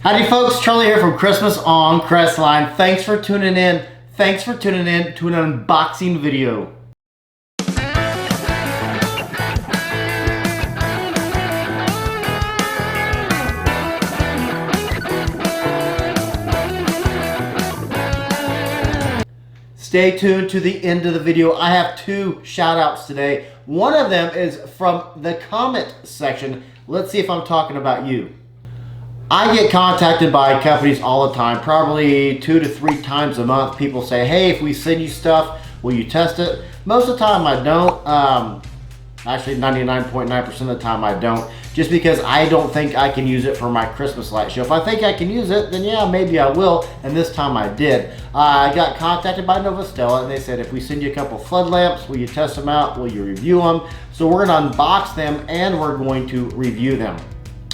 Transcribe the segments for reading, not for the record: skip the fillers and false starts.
Howdy folks, Charlie here from Christmas on Crestline. Thanks for tuning in. Thanks for tuning in to an unboxing video. Stay tuned to the end of the video. I have two shout outs today. One of them is from the comment section. Let's see if I'm talking about you. I get contacted by companies all the time, probably 2 to 3 times a month. People say, hey, if we send you stuff, will you test it? Most of the time I don't. Actually 99.9% of the time I don't, just because I don't think I can use it for my Christmas light show. If I think I can use it, then yeah, maybe I will, and this time I did. I got contacted by Novostella and they said, if we send you a couple flood lamps, will you test them out? Will you review them? So we're gonna unbox them and we're going to review them.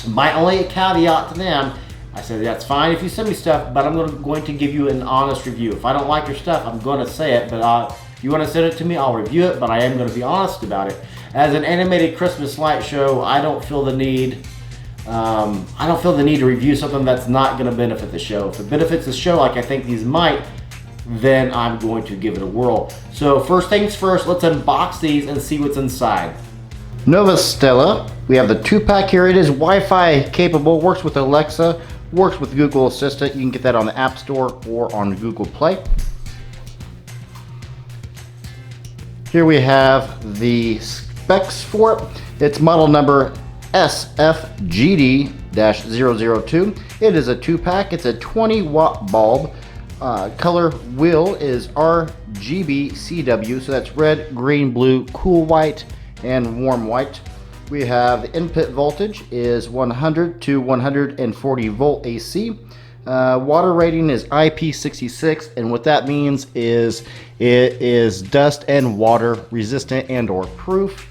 My only caveat to them, I said, that's fine if you send me stuff, but I'm going to give you an honest review. If I don't like your stuff, I'm going to say it, but if you want to send it to me, I'll review it, but I am going to be honest about it. As an animated Christmas light show, I don't feel the need to review something that's not going to benefit the show. If it benefits the show, like I think these might, then I'm going to give it a whirl. So first things first, let's unbox these and see what's inside. Novostella, we have the 2-pack here. It is Wi-Fi capable, works with Alexa, works with Google Assistant. You can get that on the App Store or on Google Play. Here we have the specs for it. It's model number SFGD-002. It is a 2-pack. It's a 20-watt bulb. Color wheel is RGBCW, so that's red, green, blue, cool white, and warm white. We have the input voltage is 100 to 140 volt AC. Water rating is IP66, and what that means is it is dust and water resistant and or proof.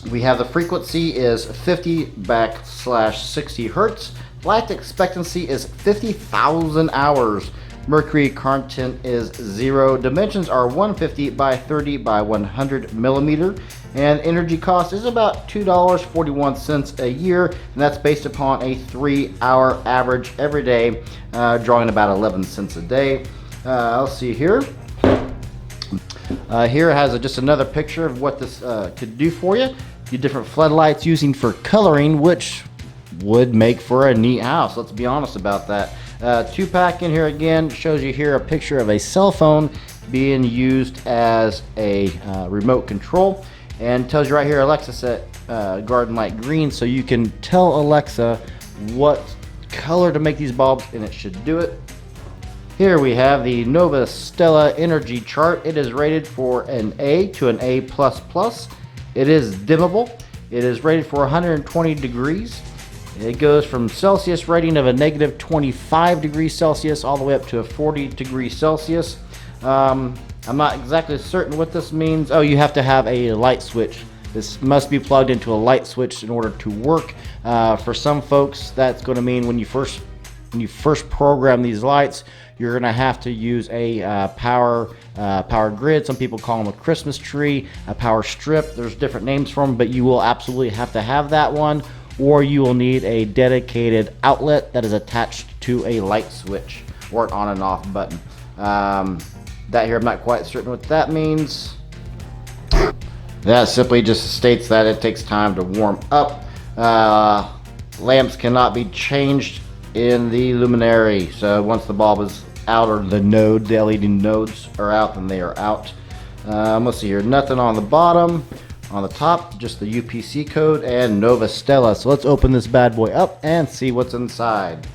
We have the frequency is 50/60 hertz. Life expectancy is 50,000 hours. Mercury content is 0. Dimensions are 150 by 30 by 100 millimeter. And energy cost is about $2.41 a year. And that's based upon a 3-hour average every day, drawing about 11 cents a day. Let's see here. Here has just another picture of what this could do for you. Your different floodlights using for coloring, which would make for a neat house. Let's be honest about that. 2-pack in here again shows you here a picture of a cell phone being used as a remote control, and tells you right here, Alexa set garden light green, so you can tell Alexa what color to make these bulbs and it should do it. Here we have the Novostella energy chart. It is rated for an A to an A++. It is dimmable. It is rated for 120 degrees. It goes from Celsius rating of a negative 25 degrees Celsius all the way up to a 40 degrees Celsius. I'm not exactly certain what this means. Oh, you have to have a light switch. This must be plugged into a light switch in order to work. For some folks, that's going to mean when you first program these lights, you're going to have to use a power grid. Some people call them a Christmas tree, a power strip. There's different names for them, but you will absolutely have to have that one, or you will need a dedicated outlet that is attached to a light switch or an on and off button. That here, I'm not quite certain what that means. That simply just states that it takes time to warm up. Lamps cannot be changed in the luminary, so once the bulb is out, or the LED nodes are out, then they are out. Let's see here, nothing on the bottom. On the top, just the UPC code and Novostella. So let's open this bad boy up and see what's inside.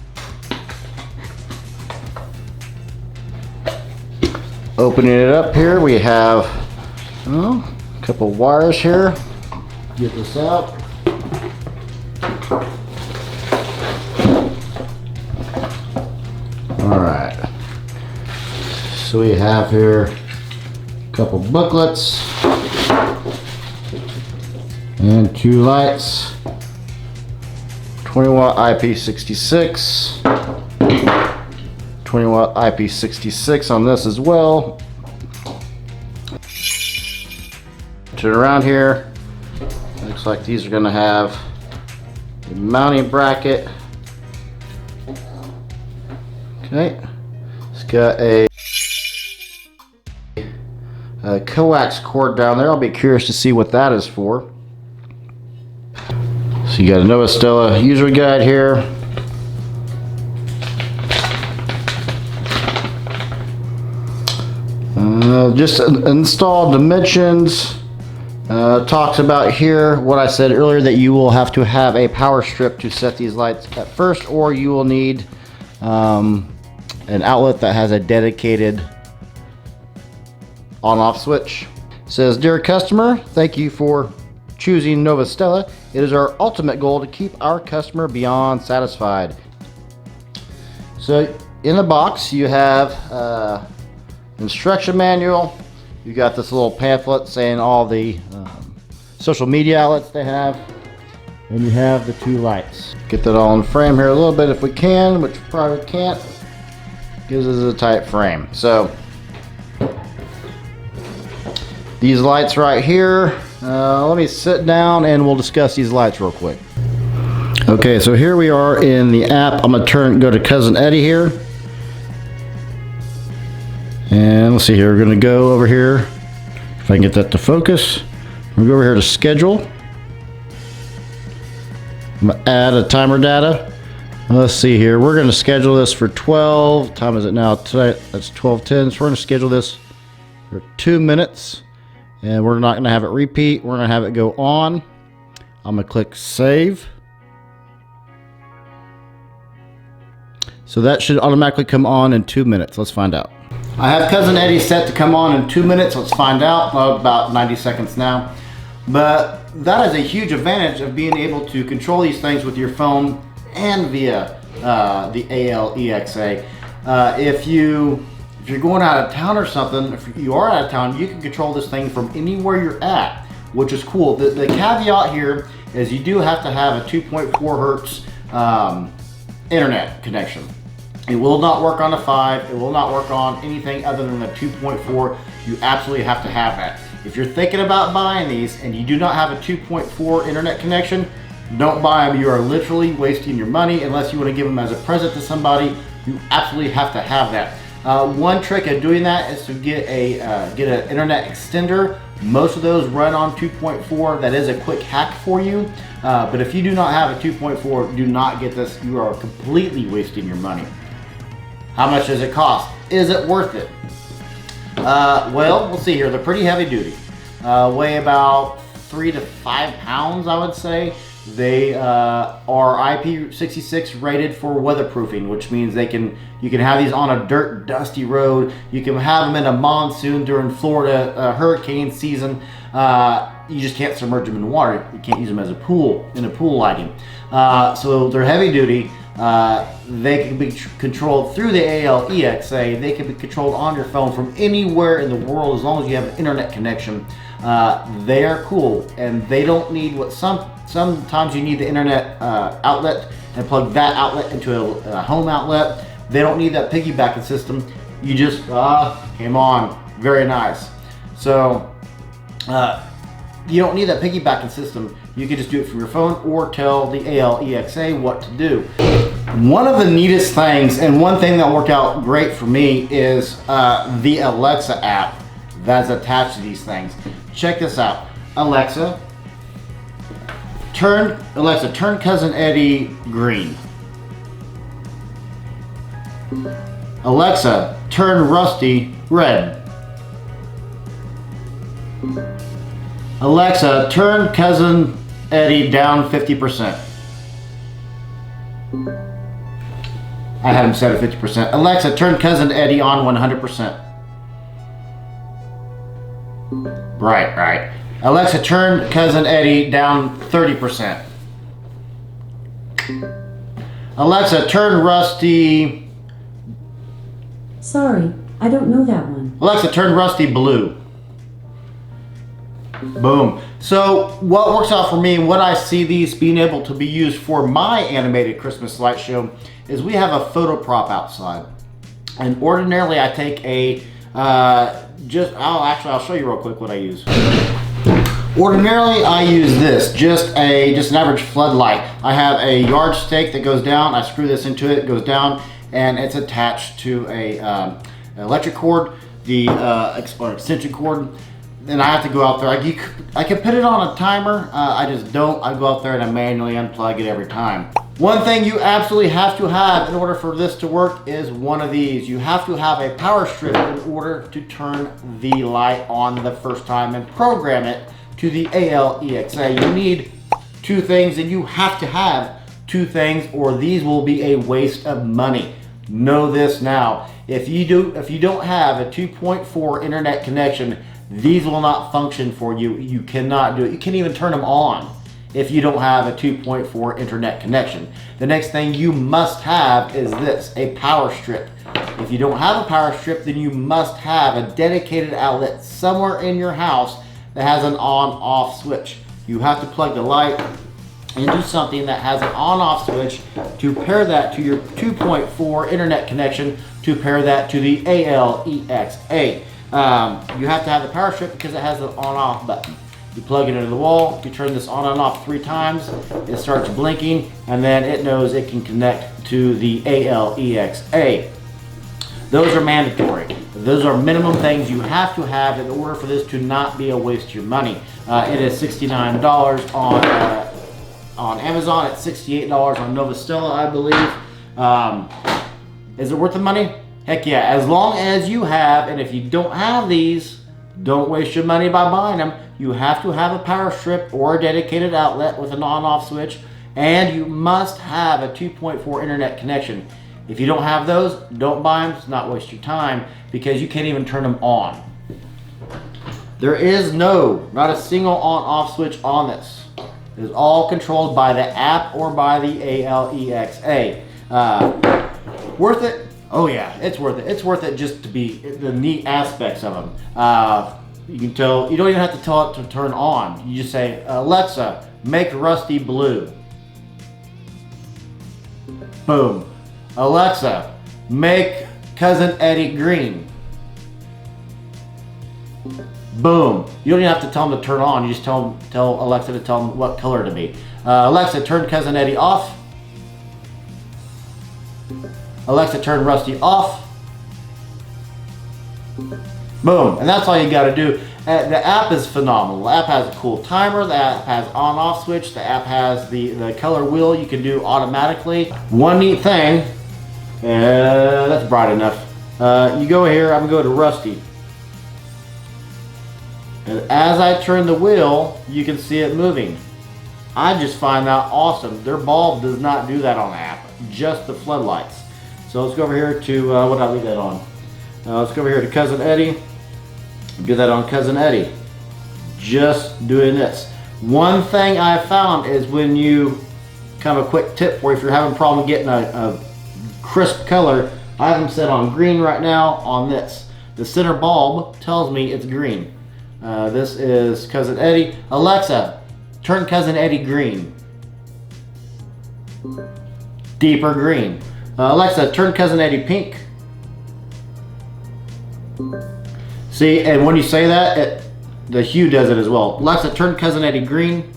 Opening it up here, we have a couple wires here. Get this out. Alright. So we have here a couple booklets. And 2 lights, 20-watt IP66, 20-watt IP66 on this as well. Turn around here, looks like these are going to have a mounting bracket Okay, it's got a coax cord down there. I'll be curious to see what that is for. So you got a Novostella user guide here. Just install dimensions. Talks about here what I said earlier, that you will have to have a power strip to set these lights at first, or you will need an outlet that has a dedicated on-off switch. It says, dear customer, thank you for choosing Novostella. It is our ultimate goal to keep our customer beyond satisfied. So in the box you have instruction manual. You got this little pamphlet saying all the social media outlets they have, and you have the two lights. Get that all in frame here a little bit if we can, which probably can't. Gives us a tight frame. So these lights right here, let me sit down and we'll discuss these lights real quick. Okay, so here we are in the app. I'm gonna go to Cousin Eddie here. And let's see here, we're gonna go over here. If I can get that to focus. We'll go over here to schedule. I'm gonna add a timer data. Let's see here, we're gonna schedule this for 12, what time is it now? Tonight, that's 12:10, so we're gonna schedule this for 2 minutes. And we're not gonna have it repeat, we're gonna have it go on. I'm gonna click save. So that should automatically come on in 2 minutes. Let's find out. I have Cousin Eddie set to come on in 2 minutes. Let's find out. Well, about 90 seconds now. But that is a huge advantage of being able to control these things with your phone and via the ALEXA. If you're going out of town or something, if you are out of town, you can control this thing from anywhere you're at, which is cool. The caveat here is you do have to have a 2.4 hertz internet connection. It will not work on a 5. It will not work on anything other than a 2.4. You absolutely have to have that. If you're thinking about buying these and you do not have a 2.4 internet connection, don't buy them. You are literally wasting your money unless you want to give them as a present to somebody. You absolutely have to have that. One trick of doing that is to get an internet extender. Most of those run on 2.4. That is a quick hack for you. But if you do not have a 2.4, do not get this. You are completely wasting your money. How much does it cost? Is it worth it? Well, we'll see here. They're pretty heavy duty. Weigh about 3 to 5 pounds, I would say. They are IP66 rated for weatherproofing, which means you can have these on a dirt, dusty road. You can have them in a monsoon during Florida hurricane season. You just can't submerge them in water. You can't use them as a pool, in a pool lighting. So they're heavy duty. They can be controlled through the ALEXA. They can be controlled on your phone from anywhere in the world as long as you have an internet connection. They are cool, and they don't need what sometimes you need the internet outlet and plug that outlet into a home outlet. They don't need that piggybacking system. You just came on, very nice. So you don't need that piggybacking system. You can just do it from your phone or tell the ALEXA what to do. One of the neatest things, and one thing that worked out great for me, is the Alexa app that's attached to these things. Check this out. Alexa, turn Cousin Eddie green. Alexa, turn Rusty red. Alexa, turn Cousin Eddie down 50%. I had him set at 50%. Alexa, turn Cousin Eddie on 100%. Right. Alexa, turn Cousin Eddie down 30%. Alexa, turn Rusty... Sorry, I don't know that one. Alexa, turn Rusty blue. Boom. So what works out for me, and what I see these being able to be used for my animated Christmas light show, is we have a photo prop outside. And ordinarily I take a, I'll show you real quick what I use. Ordinarily I use this, just an average floodlight. I have a yardstick that goes down, I screw this into it, it goes down, and it's attached to a electric cord, the extension cord. Then I have to go out there. I can put it on a timer. I just don't. I go out there and I manually unplug it every time. One thing you absolutely have to have in order for this to work is one of these. You have to have a power strip in order to turn the light on the first time and program it to the ALEXA. You need two things, and you have to have two things, or these will be a waste of money. Know this now. If you don't have a 2.4 internet connection, these will not function for you. You cannot do it. You can't even turn them on if you don't have a 2.4 internet connection. The next thing you must have is this, a power strip. If you don't have a power strip, then you must have a dedicated outlet somewhere in your house that has an on-off switch. You have to plug the light into something that has an on-off switch to pair that to your 2.4 internet connection, to pair that to the ALEXA. You have to have the power strip because it has an on-off button. You plug it into the wall, you turn this on and off 3 times, it starts blinking, and then it knows it can connect to the ALEXA. Those are mandatory. Those are minimum things you have to have in order for this to not be a waste of your money. It is $69 on Amazon, it's $68 on Novostella, I believe. Is it worth the money? Heck yeah, as long as you have, and if you don't have these, don't waste your money by buying them. You have to have a power strip or a dedicated outlet with an on-off switch, and you must have a 2.4 internet connection. If you don't have those, don't buy them. It's not waste your time because you can't even turn them on. There is not a single on-off switch on this. It is all controlled by the app or by the ALEXA. Worth it? Oh yeah, it's worth it. It's worth it just to be the neat aspects of them. You can tell, you don't even have to tell it to turn on. You just say, Alexa, make Rusty blue. Boom. Alexa, make Cousin Eddie green. Boom. You don't even have to tell them to turn on. You just tell Alexa to tell them what color to be. Alexa, turn Cousin Eddie off. Alexa, turn Rusty off. Boom, and that's all you got to do. The app is phenomenal. The app has a cool timer. The app has on-off switch. The app has the color wheel you can do automatically. One neat thing, that's bright enough. You go here, I'm going to go to Rusty. And as I turn the wheel, you can see it moving. I just find that awesome. Their bulb does not do that on the app, just the floodlights. So let's go over here to, what did I leave that on? Let's go over here to Cousin Eddie. Do that on Cousin Eddie. Just doing this. One thing I found is when you, kind of a quick tip for you, if you're having a problem getting a crisp color, I have them set on green right now on this. The center bulb tells me it's green. This is Cousin Eddie. Alexa, turn Cousin Eddie green. Deeper green. Alexa, turn Cousin Eddie pink. See, and when you say that, the hue does it as well. Alexa, turn Cousin Eddie green.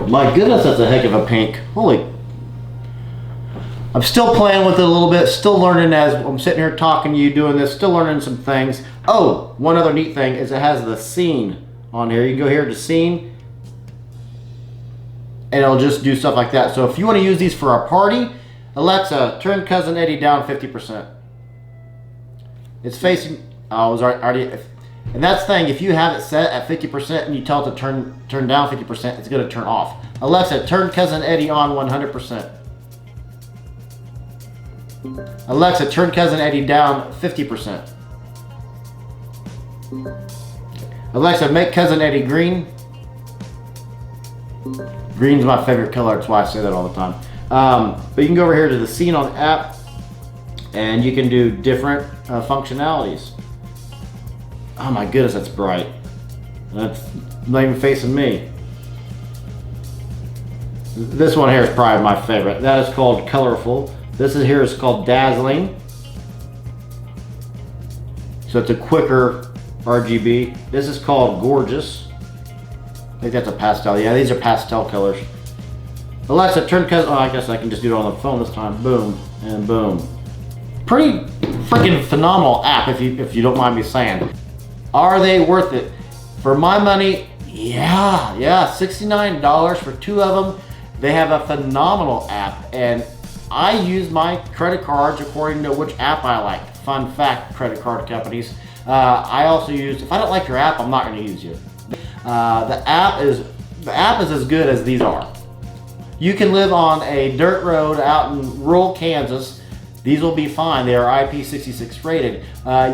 My goodness, that's a heck of a pink. Holy. I'm still playing with it a little bit, still learning as I'm sitting here talking to you, doing this, still learning some things. Oh, one other neat thing is it has the scene on here. You can go here to scene, and it'll just do stuff like that. So if you want to use these for a party, Alexa, turn Cousin Eddie down 50%. It's facing, oh, it was already, and that's the thing, if you have it set at 50% and you tell it to turn down 50%, it's going to turn off. Alexa, turn Cousin Eddie on 100%. Alexa, turn Cousin Eddie down 50%. Alexa, make Cousin Eddie green. Green's my favorite color, that's why I say that all the time. But you can go over here to the scene on the app, and you can do different functionalities. Oh my goodness, that's bright. That's not even facing me. This one here is probably my favorite. That is called colorful. This here is called dazzling. So it's a quicker RGB. This is called gorgeous. think that's a pastel. Yeah, these are pastel colors. Alexa, turn colors. Oh, I guess I can just do it on the phone this time. Boom and boom. Pretty freaking phenomenal app, if you don't mind me saying. Are they worth it? For my money, yeah, $69 for 2 of them. They have a phenomenal app, and I use my credit cards according to which app I like. Fun fact, credit card companies. I also use, if I don't like your app, I'm not going to use you. The app is as good as these are. You can live on a dirt road out in rural Kansas. These will be fine. They are IP66 rated.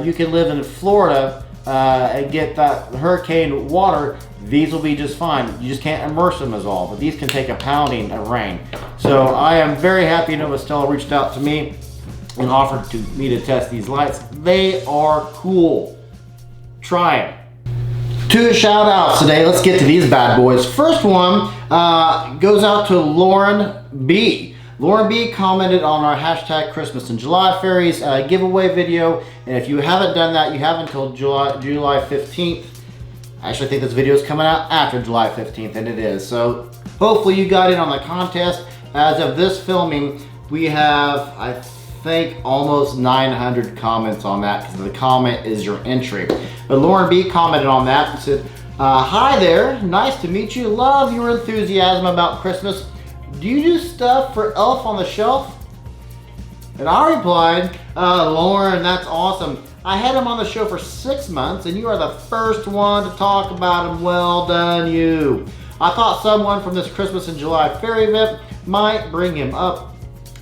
You can live in Florida and get that hurricane water. These will be just fine. You just can't immerse them as all, but these can take a pounding of rain. So I am very happy Novostella reached out to me and offered me to test these lights. They are cool. Try them. 2 shout outs today. Let's get to these bad boys. First one goes out to Lauren B. Lauren B commented on our hashtag Christmas in July Fairies giveaway video. And if you haven't done that, you have until July 15th. Actually, I think this video is coming out after July 15th, and it is. So hopefully you got in on the contest. As of this filming, we have, I think, almost 900 comments on that, because the comment is your entry. But Lauren B commented on that and said, hi there, nice to meet you. Love your enthusiasm about Christmas. Do you do stuff for Elf on the Shelf? And I replied, Lauren, that's awesome. I had him on the show for 6 months, and you are the first one to talk about him. Well done, you. I thought someone from this Christmas in July fairy event might bring him up.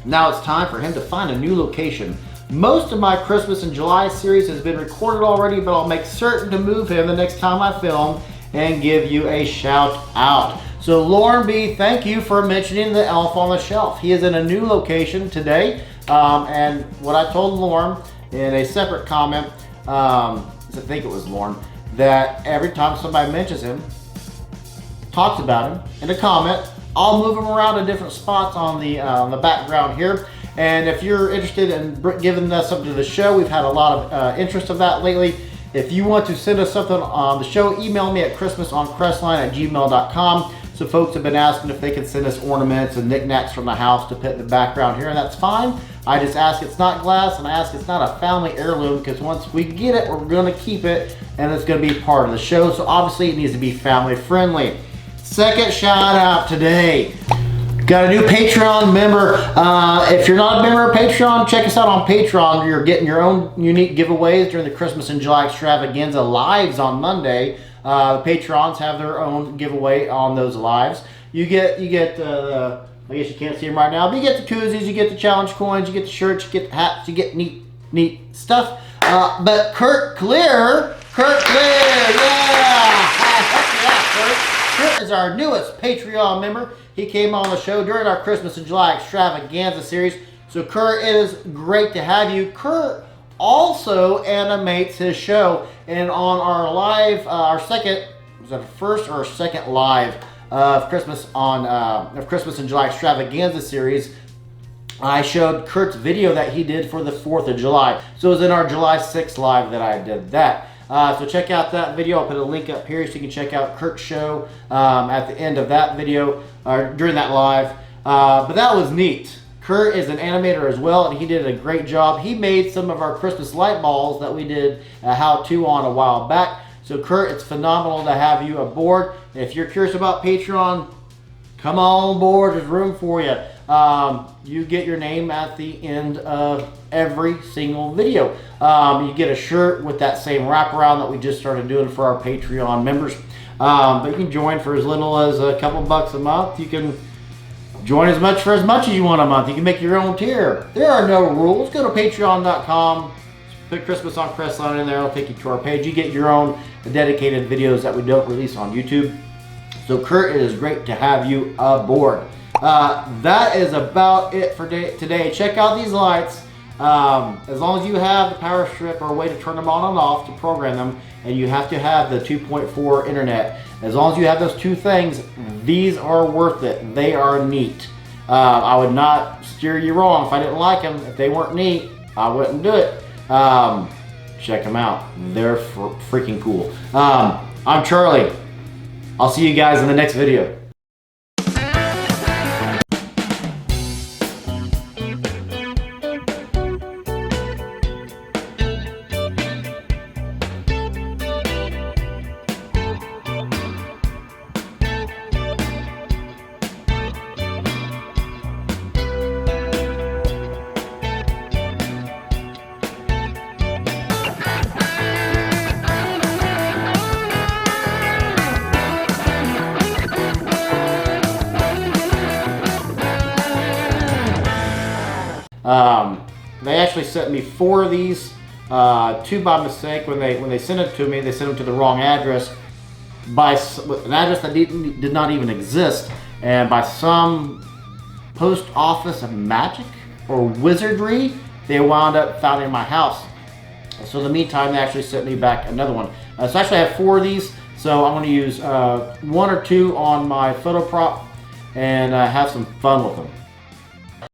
Now it's time for him to find a new location. Most of my Christmas in July series has been recorded already, but I'll make certain to move him the next time I film and give you a shout out. So Lauren B, thank you for mentioning the Elf on the Shelf. He is in a new location today, and what I told Lauren in a separate comment, I think it was Lauren, that every time somebody mentions him, talks about him in a comment, I'll move him around to different spots on the background here. And if you're interested in giving us something to the show, we've had a lot of interest of that lately. If you want to send us something on the show, email me at christmasoncrestline@gmail.com. So folks have been asking if they can send us ornaments and knickknacks from the house to put in the background here, and that's fine. I just ask it's not glass, and I ask it's not a family heirloom, because once we get it, we're gonna keep it, and it's gonna be part of the show. So obviously it needs to be family friendly. Second shout out today. Got a new Patreon member. If you're not a member of Patreon, check us out on Patreon. You're getting your own unique giveaways during the Christmas in July extravaganza lives on Monday. The Patrons have their own giveaway on those lives. You get I guess you can't see them right now, but you get the koozies, you get the challenge coins, you get the shirts, you get the hats, you get neat stuff. But Kurt Clear, yeah! Kurt is our newest Patreon member. He came on the show during our Christmas in July extravaganza series. So Kurt, it is great to have you. Kurt also animates his show, and on our live, our second, was that the first or second live of Christmas in July extravaganza series, I showed Kurt's video that he did for the 4th of July. So it was in our July 6th live that I did that. So check out that video. I'll put a link up here so you can check out Kurt's show at the end of that video, or during that live. But that was neat. Kurt is an animator as well, and he did a great job. He made some of our Christmas light balls that we did a how-to on a while back. So Kurt, it's phenomenal to have you aboard. And if you're curious about Patreon, come on board. There's room for you. You get your name at the end of every single video. You get a shirt with that same wraparound that we just started doing for our Patreon members. But you can join for as little as a couple bucks a month. You can join as much as you want a month. You can make your own tier. There are no rules. Go to patreon.com. Put Christmas on Crestline in there. It'll take you to our page. You get your own dedicated videos that we don't release on YouTube. So Kurt, it is great to have you aboard. That is about it for today. Check out these lights. As long as you have the power strip or a way to turn them on and off to program them, and you have to have the 2.4 internet. As long as you have those two things, these are worth it. They are neat. I would not steer you wrong if I didn't like them. If they weren't neat, I wouldn't do it. Check them out. They're freaking cool. I'm Charlie. I'll see you guys in the next video. They actually sent me 4 of these, 2 by mistake. When they sent it to me, they sent them to the wrong address, by an address that did not even exist, and by some post office of magic or wizardry, they wound up finding my house. So in the meantime, they actually sent me back another one. So actually I have 4 of these, so I'm going to use 1 or 2 on my photo prop and have some fun with them.